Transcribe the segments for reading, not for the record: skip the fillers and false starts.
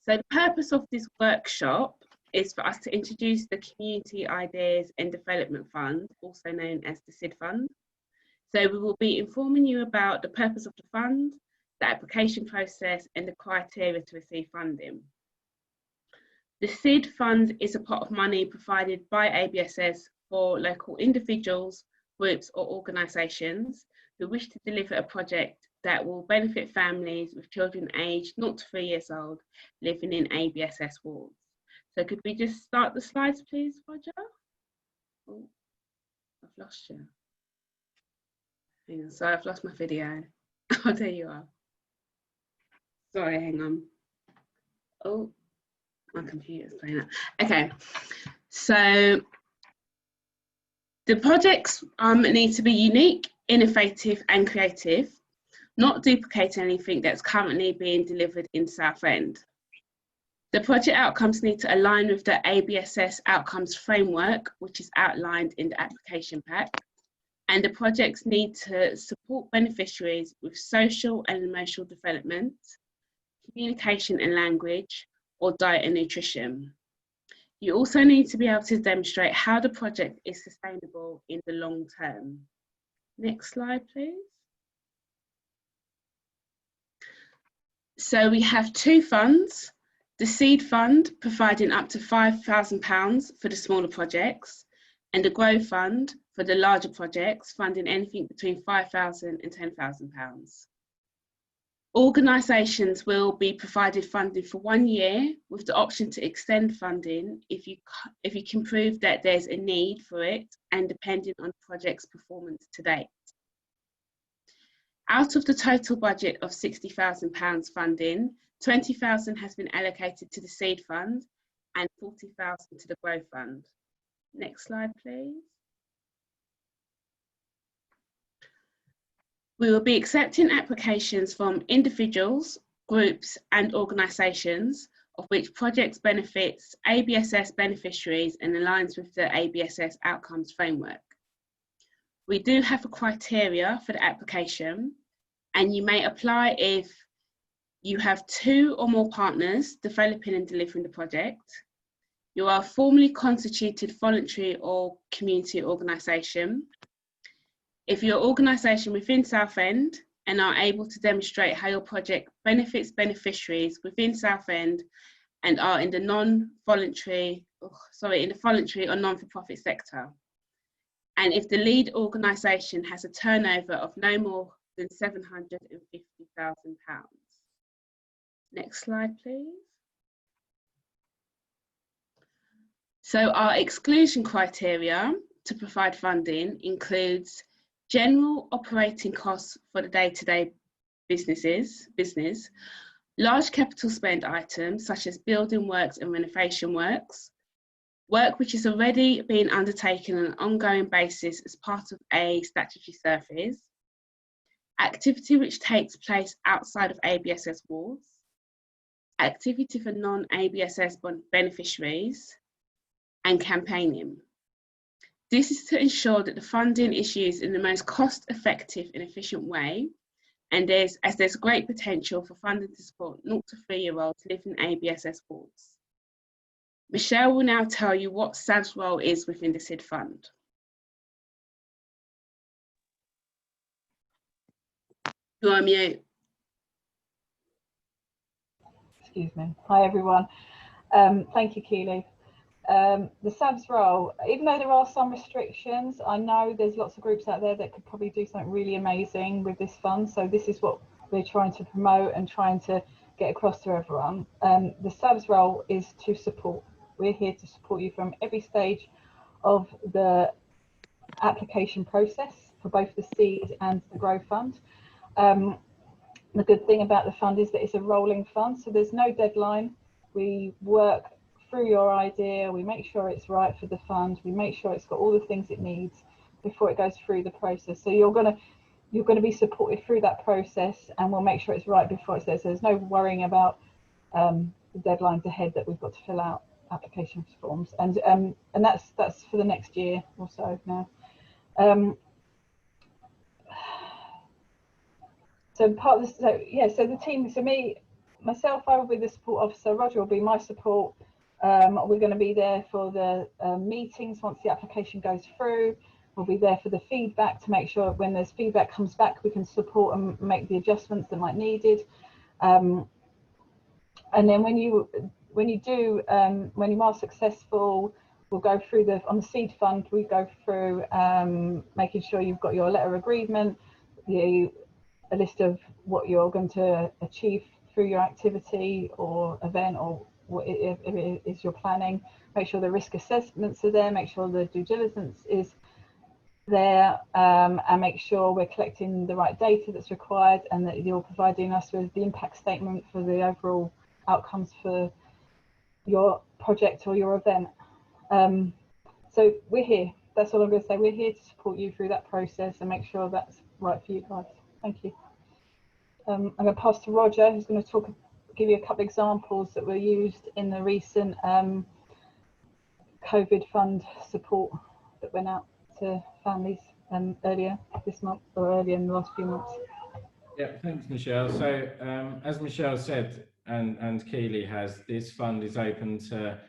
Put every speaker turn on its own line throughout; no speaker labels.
So the purpose of this workshop is for us to introduce the Community Ideas and Development Fund, also known as the CID Fund. So we will be informing you about the purpose of the fund, the application process, and the criteria to receive funding. The CID Fund is a pot of money provided by ABSS for local individuals, groups or organisations who wish to deliver a project that will benefit families with children aged 0 to 3 years old living in ABSS wards. So could we just start the slides, please, Roger? Oh, I've lost you. Hang on, sorry, I've lost my video. Oh, there you are. Sorry, hang on. Oh, my computer's playing up. Okay, so the projects need to be unique, innovative and creative, not duplicate anything that's currently being delivered in Southend. The project outcomes need to align with the ABSS outcomes framework, which is outlined in the application pack. And the projects need to support beneficiaries with social and emotional development, communication and language, or diet and nutrition. You also need to be able to demonstrate how the project is sustainable in the long term. Next slide, please. So we have two funds, the CID Fund providing up to £5,000 for the smaller projects, and the Grow Fund for the larger projects, funding anything between £5,000 and £10,000. Organisations will be provided funding for 1 year with the option to extend funding if you can prove that there's a need for it and depending on the project's performance to date. Out of the total budget of £60,000 funding, £20,000 has been allocated to the CID Fund and £40,000 to the Grow Fund. Next slide, please. We will be accepting applications from individuals, groups and organisations of which projects benefits ABSS beneficiaries and aligns with the ABSS outcomes framework. We do have a criteria for the application, and you may apply if you have 2 or more partners developing and delivering the project, you are a formally constituted voluntary or community organisation, if you're an organisation within Southend and are able to demonstrate how your project benefits beneficiaries within Southend and are in the voluntary or non-for-profit sector, and if the lead organisation has a turnover of no more than £750,000. Next slide, please. So our exclusion criteria to provide funding includes general operating costs for the day-to-day business, large capital spend items such as building works and renovation works, work which is already being undertaken on an ongoing basis as part of a statutory service, activity which takes place outside of ABSS wards, activity for non-ABSS beneficiaries, and campaigning. This is to ensure that the funding is used in the most cost-effective and efficient way, and there's great potential for funding to support 0 to 3-year-olds living in ABSS wards. Michelle will now tell you what SAV's role is within the CID Fund. You're on mute.
Excuse me. Hi, everyone. Thank you, Keely. The SAV's role, even though there are some restrictions, I know there's lots of groups out there that could probably do something really amazing with this fund. So this is what we're trying to promote and trying to get across to everyone. The SAV's role is to support. We're here to support you from every stage of the application process for both the CID and the Grow Fund. The good thing about the fund is that it's a rolling fund, so there's no deadline. We work through your idea, we make sure it's right for the fund, we make sure it's got all the things it needs before it goes through the process. So you're going to be supported through that process, and we'll make sure it's right before it's there. So there's no worrying about the deadlines ahead that we've got to fill out application forms, and that's for the next year or so now. So part of this, so the team, so me, myself, I will be the support officer. Roger will be my support. We're going to be there for the meetings once the application goes through. We'll be there for the feedback to make sure when there's feedback comes back, we can support and make the adjustments that might be needed. And then when you are successful, we'll go through on the seed fund. We go through making sure you've got your letter of agreement, a list of what you're going to achieve through your activity or event, or what if it is you're planning. Make sure the risk assessments are there, make sure the due diligence is there, and make sure we're collecting the right data that's required, and that you're providing us with the impact statement for the overall outcomes for your project or your event. So we're here. That's all I'm going to say. We're here to support you through that process and make sure that's right for you guys. Thank you. I'm going to pass to Roger, who's going to give you a couple of examples that were used in the recent COVID fund support that went out to families earlier this month, or earlier in the last few months.
Yeah, thanks, Michelle. So as Michelle said, and Keely has, this fund is open to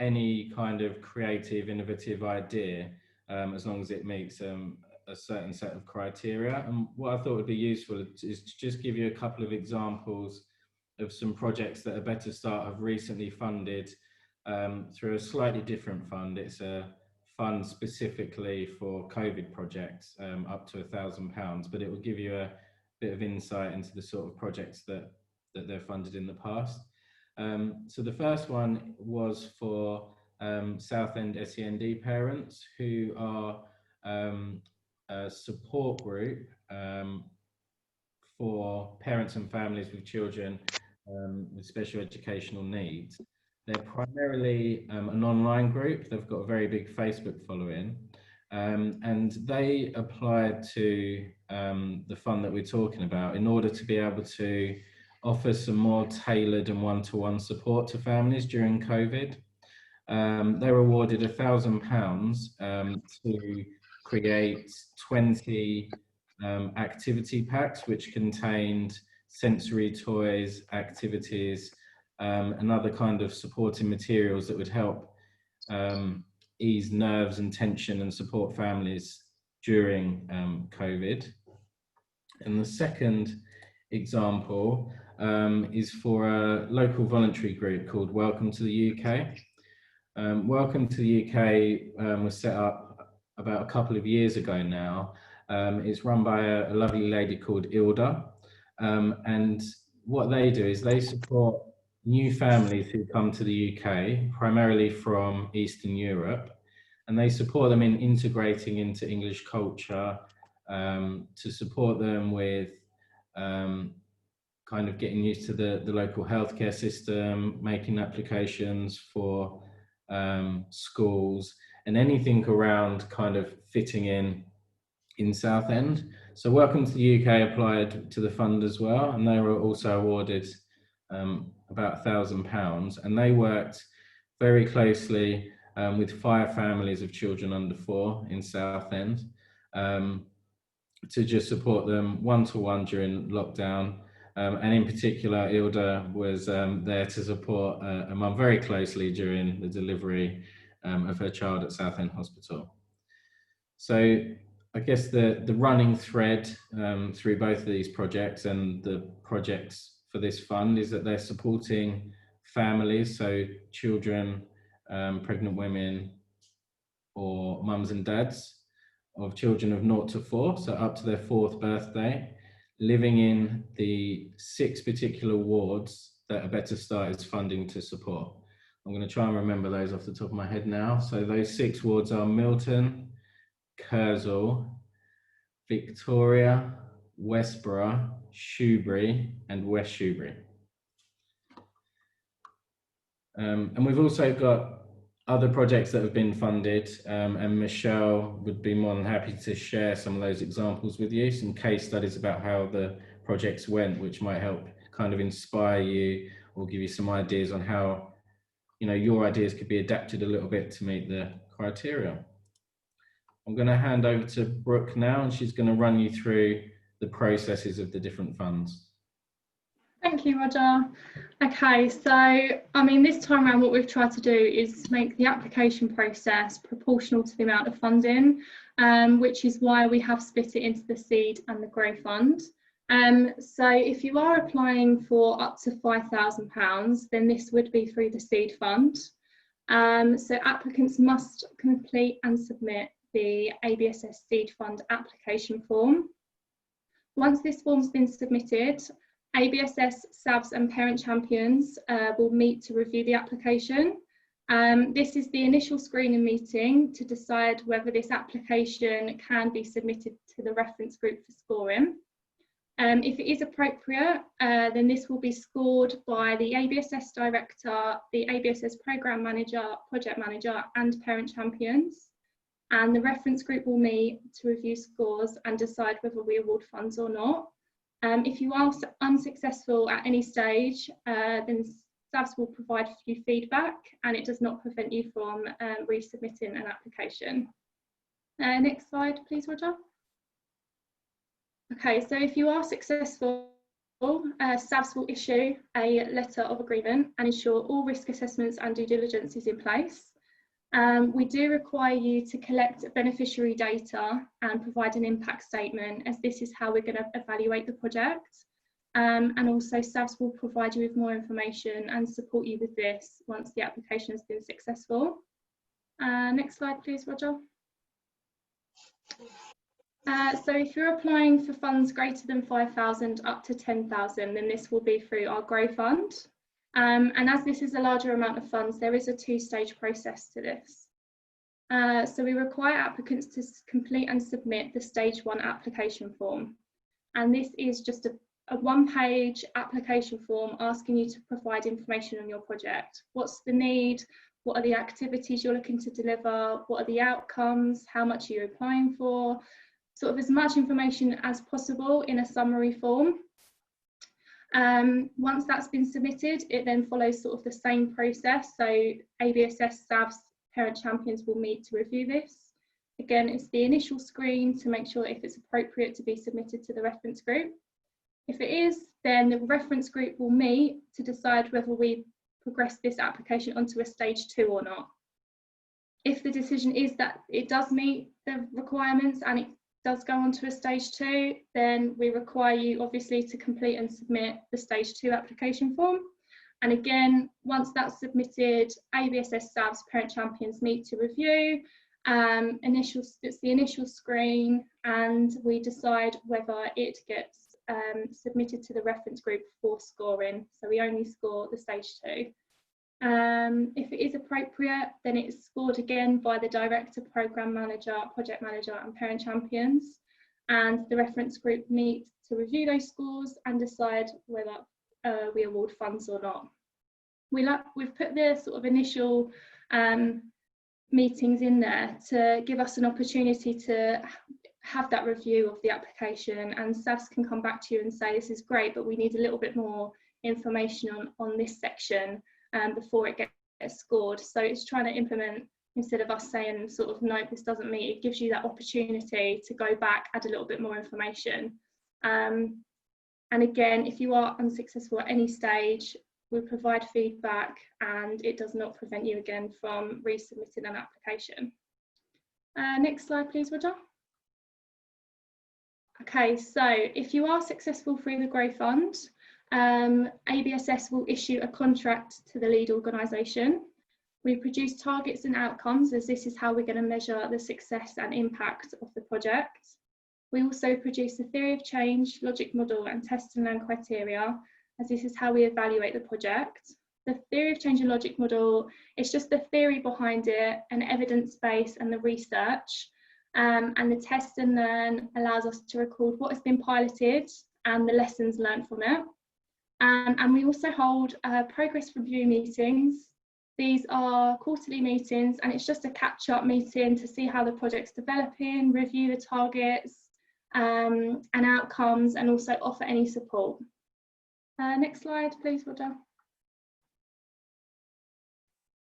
any kind of creative, innovative idea, as long as it meets a certain set of criteria. And what I thought would be useful is to just give you a couple of examples of some projects that a Better Start have recently funded through a slightly different fund. It's a fund specifically for COVID projects, up to £1,000, but it will give you a bit of insight into the sort of projects that they've funded in the past. So the first one was for Southend SEND parents, who are a support group for parents and families with children with special educational needs. They're primarily an online group. They've got a very big Facebook following, and they applied to the fund that we're talking about in order to be able to offer some more tailored and one-to-one support to families during COVID. They were awarded £1,000 to create 20 activity packs, which contained sensory toys, activities, and other kind of supporting materials that would help ease nerves and tension and support families during COVID. And the second example is for a local voluntary group called Welcome to the UK. Welcome to the UK was set up about a couple of years ago now. It's run by a lovely lady called Ilda, and what they do is they support new families who come to the UK, primarily from Eastern Europe, and they support them in integrating into English culture, to support them with kind of getting used to the local healthcare system, making applications for schools, and anything around kind of fitting in Southend. So Welcome to the UK applied to the fund as well, and they were also awarded about £1,000, and they worked very closely with 5 families of children under 4 in Southend, to just support them one-to-one during lockdown. And in particular, Ilda was there to support a mum very closely during the delivery of her child at Southend Hospital. So I guess the running thread through both of these projects and the projects for this fund is that they're supporting families, so children, pregnant women, or mums and dads of children of 0 to 4, so up to their 4th birthday, living in the 6 particular wards that a Better Start is funding to support. I'm going to try and remember those off the top of my head now. So those 6 wards are Milton, Kersal, Victoria, Westborough, Shoebury, and West Shoebury. And we've also got other projects that have been funded, and Michelle would be more than happy to share some of those examples with you, some case studies about how the projects went, which might help kind of inspire you or give you some ideas on how, you know, your ideas could be adapted a little bit to meet the criteria. I'm going to hand over to Brooke now, and she's going to run you through the processes of the different funds.
Thank you, Roger. Okay, so I mean, this time around what we've tried to do is make the application process proportional to the amount of funding, which is why we have split it into the seed and the grow fund. So if you are applying for up to £5,000, then this would be through the seed fund. So applicants must complete and submit the ABSS seed fund application form. Once this form's been submitted, ABSS, SAVs and parent champions will meet to review the application. This is the initial screening meeting to decide whether this application can be submitted to the reference group for scoring. If it is appropriate, then this will be scored by the ABSS director, the ABSS programme manager, project manager and parent champions. And the reference group will meet to review scores and decide whether we award funds or not. If you are unsuccessful at any stage, then SAVs will provide you feedback and it does not prevent you from resubmitting an application. Next slide, please, Roger. Okay, so if you are successful, SAVs will issue a letter of agreement and ensure all risk assessments and due diligence is in place. We do require you to collect beneficiary data and provide an impact statement, as this is how we're going to evaluate the project. And also SAVs will provide you with more information and support you with this once the application has been successful. Next slide, please, Roger. So if you're applying for funds greater than 5,000 up to 10,000, then this will be through our Grow Fund. And as this is a larger amount of funds, there is a two-stage process to this. So we require applicants to complete and submit the stage 1 application form. And this is just a one-page application form asking you to provide information on your project. What's the need? What are the activities you're looking to deliver? What are the outcomes? How much are you applying for? Sort of as much information as possible in a summary form. Once that's been submitted, it then follows sort of the same process. So ABSS, SAVs, parent champions will meet to review this. Again, it's the initial screen to make sure if it's appropriate to be submitted to the reference group. If it is, then the reference group will meet to decide whether we progress this application onto a stage 2 or not. If the decision is that it does meet the requirements and it does go on to a stage 2, then we require you obviously to complete and submit the stage 2 application form. And again, once that's submitted, ABSS, SAVs, parent champions meet to review. It's the initial screen and we decide whether it gets submitted to the reference group for scoring. So we only score the stage 2. If it is appropriate, then it's scored again by the director, programme manager, project manager and parent champions. And the reference group meet to review those scores and decide whether we award funds or not. We've put the sort of initial meetings in there to give us an opportunity to have that review of the application, and SAVs can come back to you and say this is great, but we need a little bit more information on this section before it gets scored. So it's trying to implement, instead of us saying sort of no, this doesn't meet, it gives you that opportunity to go back, add a little bit more information. And again, if you are unsuccessful at any stage, we provide feedback and it does not prevent you again from resubmitting an application. Next slide, please, Roger. Okay, so if you are successful through the Grow Fund, ABSS will issue a contract to the lead organisation. We produce targets and outcomes, as this is how we're going to measure the success and impact of the project. We also produce a theory of change, logic model and test and learn criteria, as this is how we evaluate the project. The theory of change and logic model is just the theory behind it, an evidence base and the research. And the test and learn allows us to record what has been piloted and the lessons learned from it. And we also hold progress review meetings. These are quarterly meetings and it's just a catch-up meeting to see how the project's developing, review the targets and outcomes, and also offer any support. Next slide, please, Roger.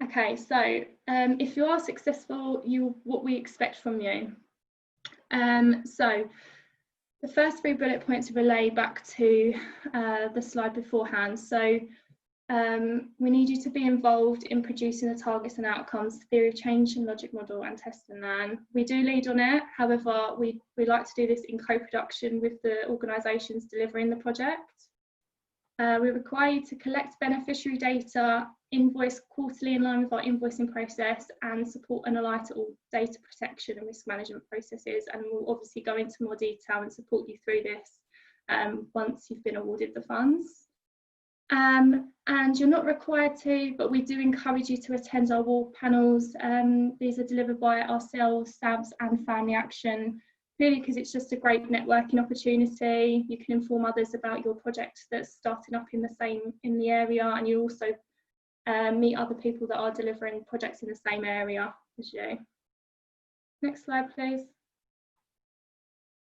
Okay, so if you are successful, what we expect from you. So The first 3 bullet points relay back to the slide beforehand. So we need you to be involved in producing the targets and outcomes, theory of change and logic model, and test and learn. We do lead on it. However, we like to do this in co-production with the organisations delivering the project. We require you to collect beneficiary data, invoice quarterly in line with our invoicing process, and support and align to all data protection and risk management processes. And we'll obviously go into more detail and support you through this once you've been awarded the funds. And you're not required to, but we do encourage you to attend our wall panels. These are delivered by ourselves, SABS and Family Action, purely because it's just a great networking opportunity. You can inform others about your project that's starting up in the area, and you also meet other people that are delivering projects in the same area as you. Next slide, please.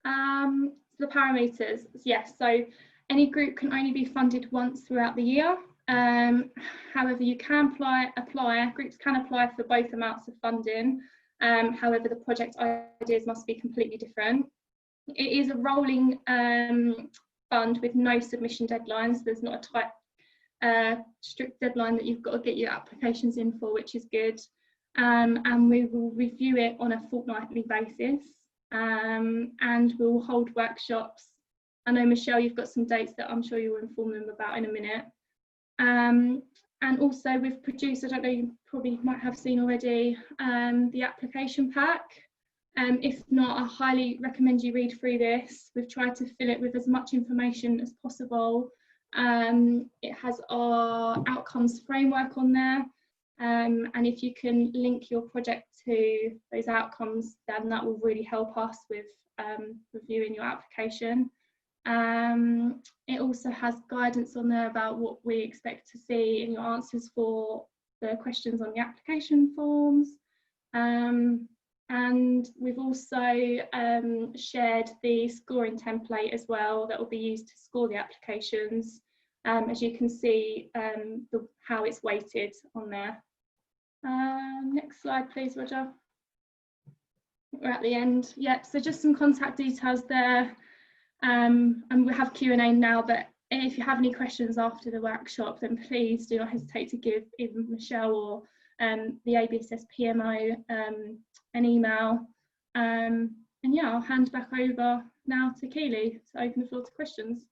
The parameters, yes, so any group can only be funded once throughout the year. However, you can groups can apply for both amounts of funding. However, the project ideas must be completely different. It is a rolling fund with no submission deadlines. There's not a tight, strict deadline that you've got to get your applications in for, which is good. And we will review it on a fortnightly basis. And we'll hold workshops. I know, Michelle, you've got some dates that I'm sure you'll inform them about in a minute. And also we've produced, I don't know, you probably might have seen already, the application pack. If not, I highly recommend you read through this. We've tried to fill it with as much information as possible. It has our outcomes framework on there. And if you can link your project to those outcomes, then that will really help us with reviewing your application. It also has guidance on there about what we expect to see in your answers for the questions on the application forms. And we've also shared the scoring template as well that will be used to score the applications. As you can see, how it's weighted on there. Next slide, please, Roger. We're at the end. Yeah, so just some contact details there. And we have Q&A now, but if you have any questions after the workshop, then please do not hesitate to give either Michelle or the ABSS PMO an email. And yeah, I'll hand back over now to Keely to open the floor to questions.